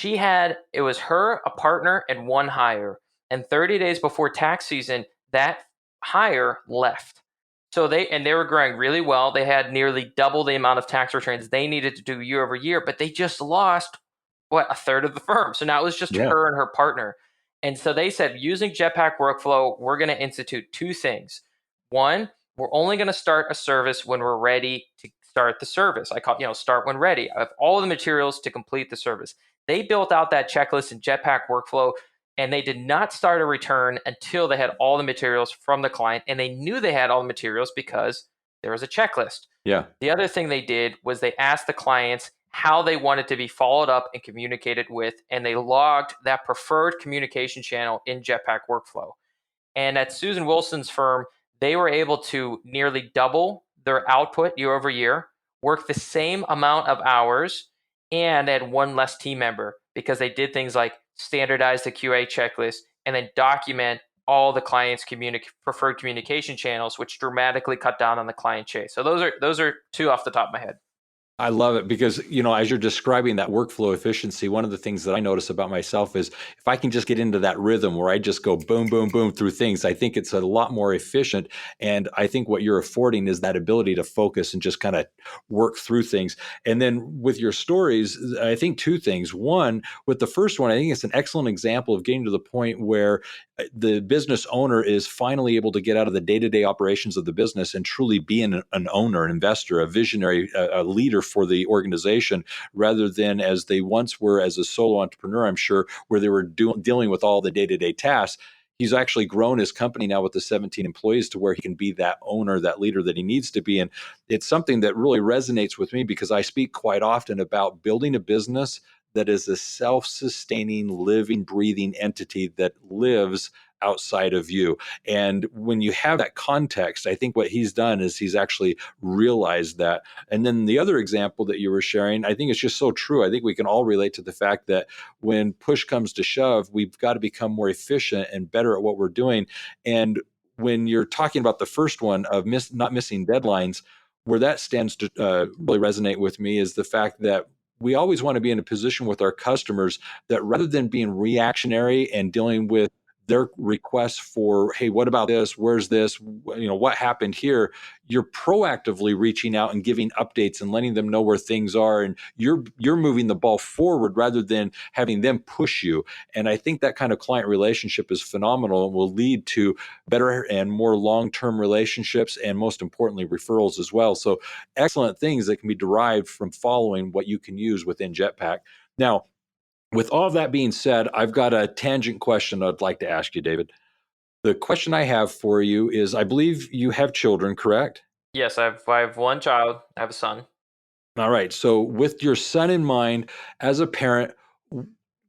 B: It was her, a partner, and one hire. And 30 days before tax season, that hire left. So they were growing really well. They had nearly double the amount of tax returns they needed to do year over year, but they just lost a third of the firm. So now it was just
A: Yeah.
B: her and her partner. And so they said, using Jetpack workflow, we're going to institute two things. One, we're only going to start a service when we're ready to start the service. I call start when ready. I have all the materials to complete the service. They built out that checklist in Jetpack workflow, and they did not start a return until they had all the materials from the client, and they knew they had all the materials because there was a checklist.
A: Yeah.
B: The other thing they did was they asked the clients how they wanted to be followed up and communicated with, and they logged that preferred communication channel in Jetpack workflow. And at Susan Wilson's firm, they were able to nearly double their output year over year, work the same amount of hours, and add one less team member because they did things like standardize the QA checklist and then document all the client's preferred communication channels, which dramatically cut down on the client chase. So those are two off the top of my head.
A: I love it because, as you're describing that workflow efficiency, one of the things that I notice about myself is if I can just get into that rhythm where I just go boom, boom, boom through things, I think it's a lot more efficient. And I think what you're affording is that ability to focus and just kind of work through things. And then with your stories, I think two things. One, with the first one, I think it's an excellent example of getting to the point where the business owner is finally able to get out of the day-to-day operations of the business and truly be an owner, an investor, a visionary, a leader for the organization, rather than as they once were as a solo entrepreneur, I'm sure, where they were dealing with all the day-to-day tasks. He's actually grown his company now with the 17 employees to where he can be that owner, that leader that he needs to be. And it's something that really resonates with me because I speak quite often about building a business that is a self-sustaining, living, breathing entity that lives outside of you. And when you have that context, I think what he's done is he's actually realized that. And then the other example that you were sharing, I think it's just so true. I think we can all relate to the fact that when push comes to shove, we've got to become more efficient and better at what we're doing. And when you're talking about the first one of not missing deadlines, where that stands to really resonate with me is the fact that we always want to be in a position with our customers that rather than being reactionary and dealing with their requests for, hey, what about this? Where's this? What happened here? You're proactively reaching out and giving updates and letting them know where things are. And you're moving the ball forward rather than having them push you. And I think that kind of client relationship is phenomenal and will lead to better and more long-term relationships and, most importantly, referrals as well. So excellent things that can be derived from following what you can use within Jetpack. Now, with all of that being said, I've got a tangent question I'd like to ask you, David. The question I have for you is, I believe you have children, correct?
B: Yes, I have one child. I have a son.
A: All right. So with your son in mind, as a parent,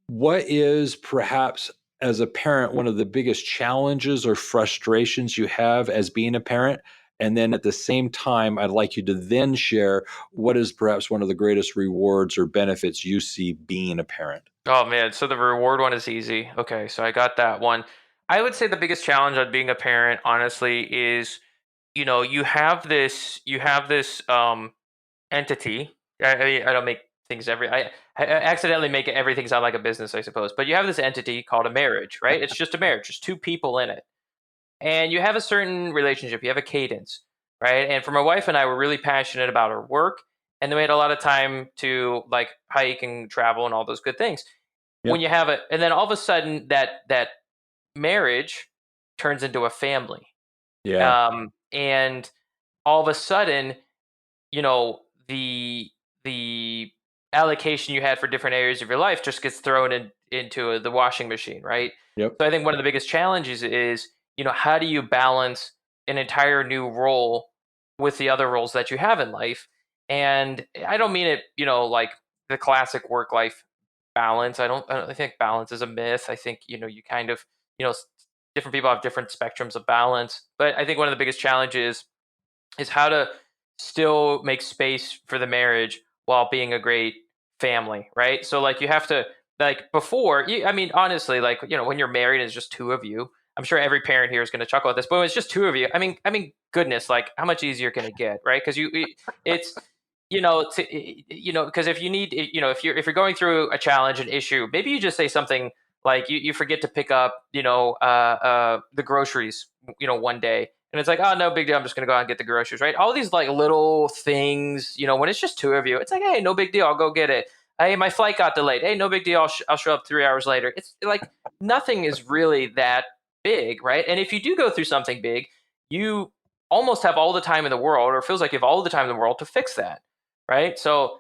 A: what is perhaps as a parent one of the biggest challenges or frustrations you have as being a parent? And then at the same time, I'd like you to then share what is perhaps one of the greatest rewards or benefits you see being a parent.
B: Oh man, so the reward one is easy. Okay, so I got that one. I would say the biggest challenge on being a parent, honestly, is you have this entity. I don't make things I accidentally make everything sound like a business, I suppose. But you have this entity called a marriage, right? It's just a marriage. There's two people in it, and you have a certain relationship. You have a cadence, right? And for my wife and I, we're really passionate about our work, and then we had a lot of time to like hike and travel and all those good things. When
A: Yep.
B: you have it, and then all of a sudden that marriage turns into a family,
A: Yeah.
B: and all of a sudden, you know, the allocation you had for different areas of your life just gets thrown into the washing machine, right?
A: Yep.
B: So I think one of the biggest challenges is, how do you balance an entire new role with the other roles that you have in life? And I don't mean it, like the classic work life balance. I think balance is a myth. I think, you kind of, different people have different spectrums of balance. But I think one of the biggest challenges is how to still make space for the marriage while being a great family, right? So like you have to like before, I mean, honestly, like when you're married and it's just two of you, I'm sure every parent here is going to chuckle at this, but when it's just two of you, I mean, goodness, like how much easier can it get, right? Because it's because if you need, if you're going through a challenge, an issue, maybe you just say something like you forget to pick up, the groceries, one day, and it's like, oh, no big deal. I'm just going to go out and get the groceries, right? All these like little things, when it's just two of you, it's like, hey, no big deal. I'll go get it. Hey, my flight got delayed. Hey, no big deal. I'll show up 3 hours later. It's like nothing is really that big, right? And if you do go through something big, you almost have all the time in the world, or feels like you have all the time in the world to fix that, right? So,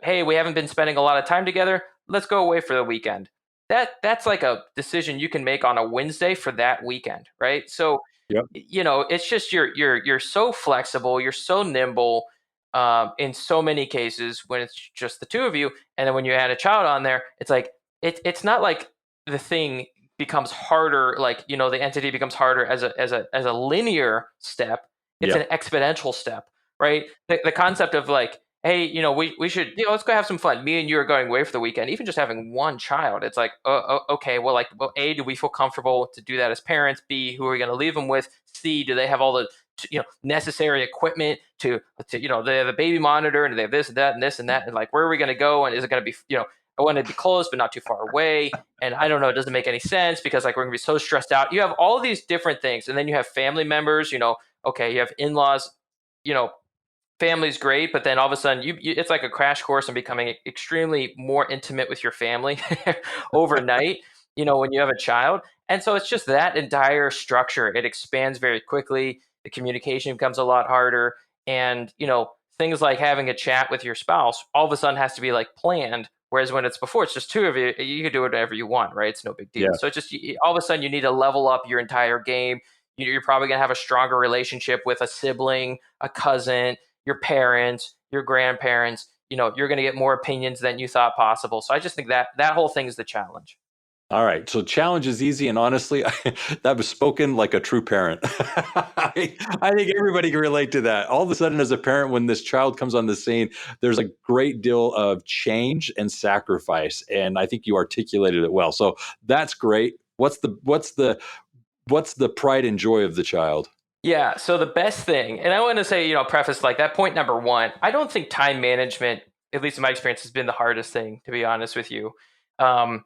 B: hey, we haven't been spending a lot of time together. Let's go away for the weekend. That's like a decision you can make on a Wednesday for that weekend, right? So,
A: Yep.
B: it's just you're so flexible, you're so nimble, in so many cases when it's just the two of you, and then when you add a child on there, it's like it's not like the thing becomes harder, like the entity becomes harder as a linear step. It's
A: Yeah.
B: an exponential step, right? The concept of like, hey, we should, let's go have some fun. Me and you are going away for the weekend. Even just having one child, it's like, okay, well, like, well, A, do we feel comfortable to do that as parents? B, who are we going to leave them with? C, do they have all the necessary equipment to they have a baby monitor and they have this and that and this and that, and like, where are we going to go? And is it going to be I want it to be close but not too far away? And I don't know, it doesn't make any sense because like we're going to be so stressed out. You have all these different things, and then you have family members. Okay, you have in-laws. Family's great, but then all of a sudden it's like a crash course in becoming extremely more intimate with your family overnight, when you have a child. And so it's just that entire structure. It expands very quickly. The communication becomes a lot harder. And, things like having a chat with your spouse all of a sudden has to be like planned. Whereas when it's before, it's just two of you, you can do whatever you want, right? It's no big deal.
A: Yeah.
B: So it's just all of a sudden you need to level up your entire game. You're probably going to have a stronger relationship with a sibling, a cousin, your parents, your grandparents. You're going to get more opinions than you thought possible. So I just think that whole thing is the challenge.
A: All right. So challenge is easy. And honestly, that was spoken like a true parent. I think everybody can relate to that. All of a sudden, as a parent, when this child comes on the scene, there's a great deal of change and sacrifice. And I think you articulated it well. So that's great. What's the pride and joy of the child?
B: Yeah. So the best thing, and I want to say, preface like that point number one, I don't think time management, at least in my experience, has been the hardest thing, to be honest with you. Um,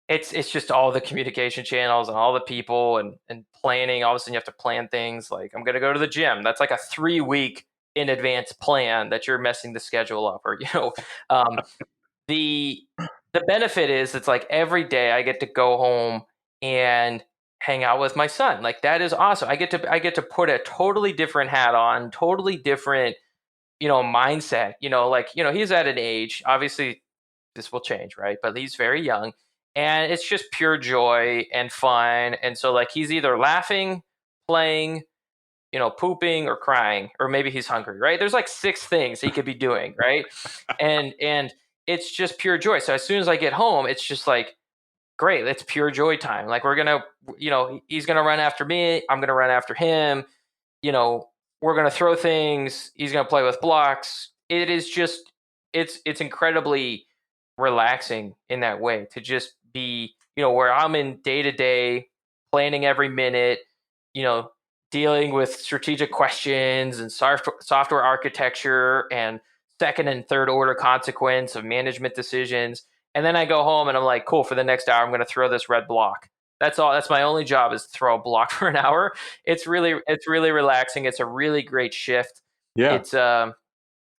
B: it's just all the communication channels and all the people and planning. All of a sudden you have to plan things like, I'm going to go to the gym. That's like a 3 week in advance plan that you're messing the schedule up, or, um, the the benefit is it's like every day I get to go home and hang out with my son. Like that is awesome. I get to put a totally different hat on, totally different, mindset. Like, he's at an age, obviously this will change, right? But he's very young, and it's just pure joy and fun. And so like he's either laughing, playing, pooping or crying, or maybe he's hungry, right? There's like six things he could be doing, right? And it's just pure joy. So as soon as I get home, it's just like, great, it's pure joy time. Like we're gonna, he's gonna run after me, I'm gonna run after him, you know, we're gonna throw things, he's gonna play with blocks. It is just it's incredibly relaxing in that way to just be, where I'm in day to day, planning every minute, you know, dealing with strategic questions and software architecture and second and third order consequence of management decisions. And then I go home and I'm like, cool, for the next hour, I'm going to throw this red block. That's all. That's my only job, is to throw a block for an hour. It's really relaxing. It's a really great shift.
A: Yeah.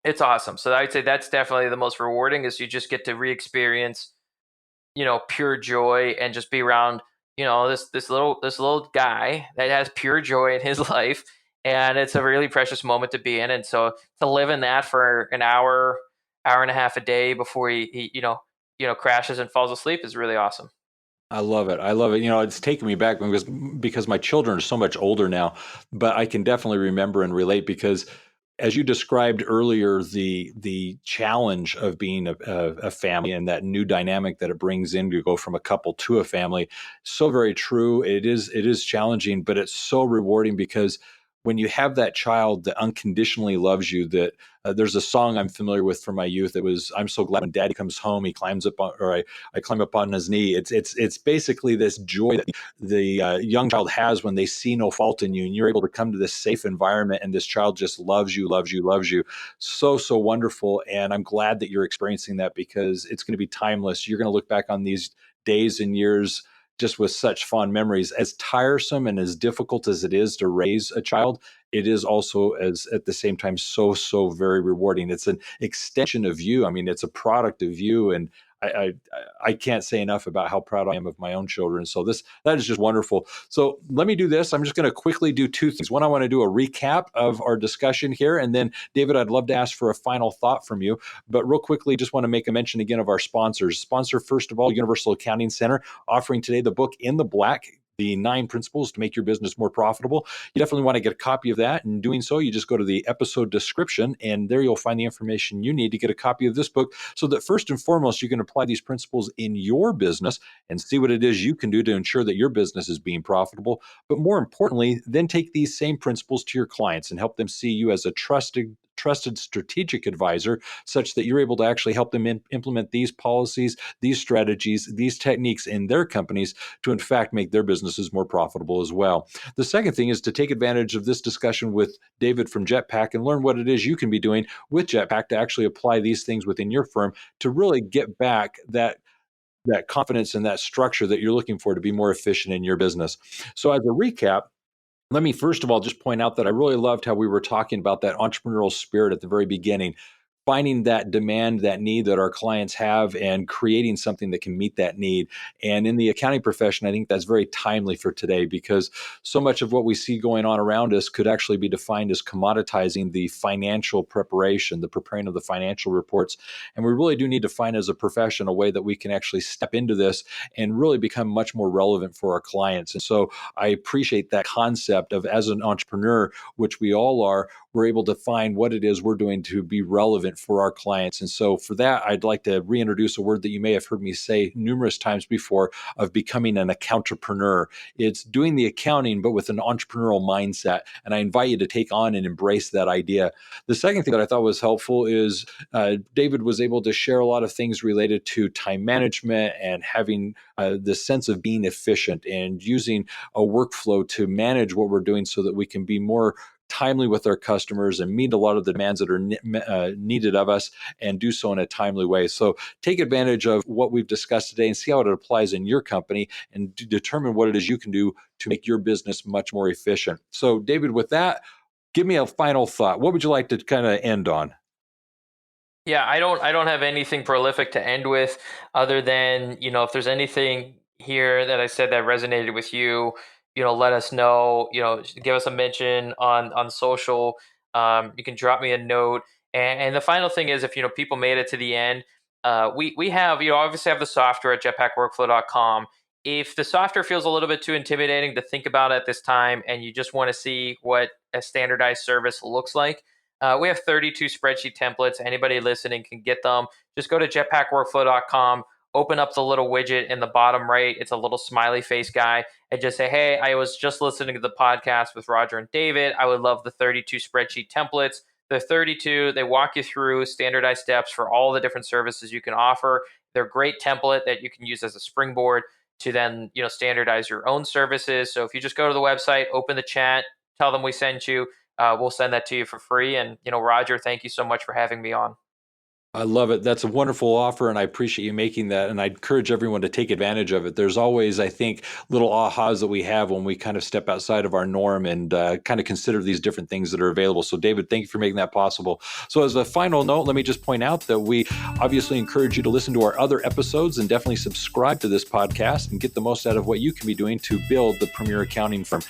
B: It's awesome. So I'd say that's definitely the most rewarding, is you just get to re-experience, pure joy and just be around, this little guy that has pure joy in his life. And it's a really precious moment to be in. And so to live in that for an hour, hour and a half a day before he crashes and falls asleep is really awesome.
A: I love it. I love it. It's taken me back because my children are so much older now, but I can definitely remember and relate because, as you described earlier, the challenge of being a family and that new dynamic that it brings in to go from a couple to a family, so very true. It is challenging, but it's so rewarding because when you have that child that unconditionally loves you, that there's a song I'm familiar with from my youth. It was, I'm so glad when daddy comes home, he climbs up on, or I climb up on his knee. It's basically this joy that the young child has when they see no fault in you, and you're able to come to this safe environment, and this child just loves you, loves you, loves you. So wonderful. And I'm glad that you're experiencing that, because it's going to be timeless. You're going to look back on these days and years just with such fond memories. As tiresome and as difficult as it is to raise a child, it is also, as at the same time, so very rewarding. It's an extension of you. I mean, it's a product of you, and I can't say enough about how proud I am of my own children. So that is just wonderful. So let me do this. I'm just going to quickly do two things. One, I want to do a recap of our discussion here, and then David, I'd love to ask for a final thought from you. But real quickly, just want to make a mention again of our sponsors. Sponsor, first of all, Universal Accounting Center, offering today the book In the Black, the 9 principles to make your business more profitable. You definitely want to get a copy of that. And doing so, you just go to the episode description, and there you'll find the information you need to get a copy of this book, so that first and foremost, you can apply these principles in your business and see what it is you can do to ensure that your business is being profitable. But more importantly, then take these same principles to your clients and help them see you as a trusted strategic advisor, such that you're able to actually help them implement these policies, these strategies, these techniques in their companies to, in fact, make their businesses more profitable as well. The second thing is to take advantage of this discussion with David from Jetpack and learn what it is you can be doing with Jetpack to actually apply these things within your firm to really get back that confidence and that structure that you're looking for to be more efficient in your business. So as a recap, let me first of all just point out that I really loved how we were talking about that entrepreneurial spirit at the very beginning, finding that demand, that need that our clients have, and creating something that can meet that need. And in the accounting profession, I think that's very timely for today, because so much of what we see going on around us could actually be defined as commoditizing the financial preparation, the preparing of the financial reports. And we really do need to find, as a profession, a way that we can actually step into this and really become much more relevant for our clients. And so I appreciate that concept of, as an entrepreneur, which we all are, we're able to find what it is we're doing to be relevant for our clients. And so for that, I'd like to reintroduce a word that you may have heard me say numerous times before, of becoming an accountrepreneur. It's doing the accounting, but with an entrepreneurial mindset. And I invite you to take on and embrace that idea. The second thing that I thought was helpful is David was able to share a lot of things related to time management and having the sense of being efficient and using a workflow to manage what we're doing so that we can be more timely with our customers and meet a lot of the demands that are needed of us, and do so in a timely way. So take advantage of what we've discussed today and see how it applies in your company, and determine what it is you can do to make your business much more efficient. So David, with that, give me a final thought. What would you like to kind of end on?
B: Yeah, I don't have anything prolific to end with, other than, if there's anything here that I said that resonated with you, let us know. Give us a mention on social. You can drop me a note. And the final thing is, if people made it to the end, we have, obviously have the software at jetpackworkflow.com. If the software feels a little bit too intimidating to think about at this time, and you just want to see what a standardized service looks like, we have 32 spreadsheet templates. Anybody listening can get them. Just go to jetpackworkflow.com, open up the little widget in the bottom right. It's a little smiley face guy, and just say, hey, I was just listening to the podcast with Roger and David. I would love the 32 spreadsheet templates. They're 32. They walk you through standardized steps for all the different services you can offer. They're a great template that you can use as a springboard to then, standardize your own services. So if you just go to the website, open the chat, tell them we sent you, we'll send that to you for free. And, Roger, thank you so much for having me on.
A: I love it. That's a wonderful offer, and I appreciate you making that. And I encourage everyone to take advantage of it. There's always, I think, little ahas that we have when we kind of step outside of our norm and kind of consider these different things that are available. So, David, thank you for making that possible. So, as a final note, let me just point out that we obviously encourage you to listen to our other episodes, and definitely subscribe to this podcast and get the most out of what you can be doing to build the premier accounting firm.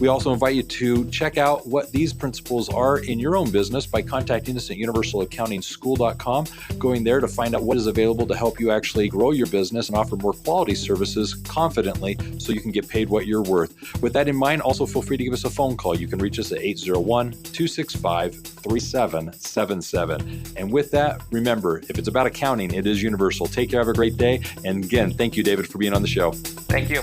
A: We also invite you to check out what these principles are in your own business by contacting us at universalaccountingschool.com, going there to find out what is available to help you actually grow your business and offer more quality services confidently, so you can get paid what you're worth. With that in mind, also feel free to give us a phone call. You can reach us at 801-265-3777. And with that, remember, if it's about accounting, it is universal. Take care, have a great day. And again, thank you, David, for being on the show.
B: Thank you.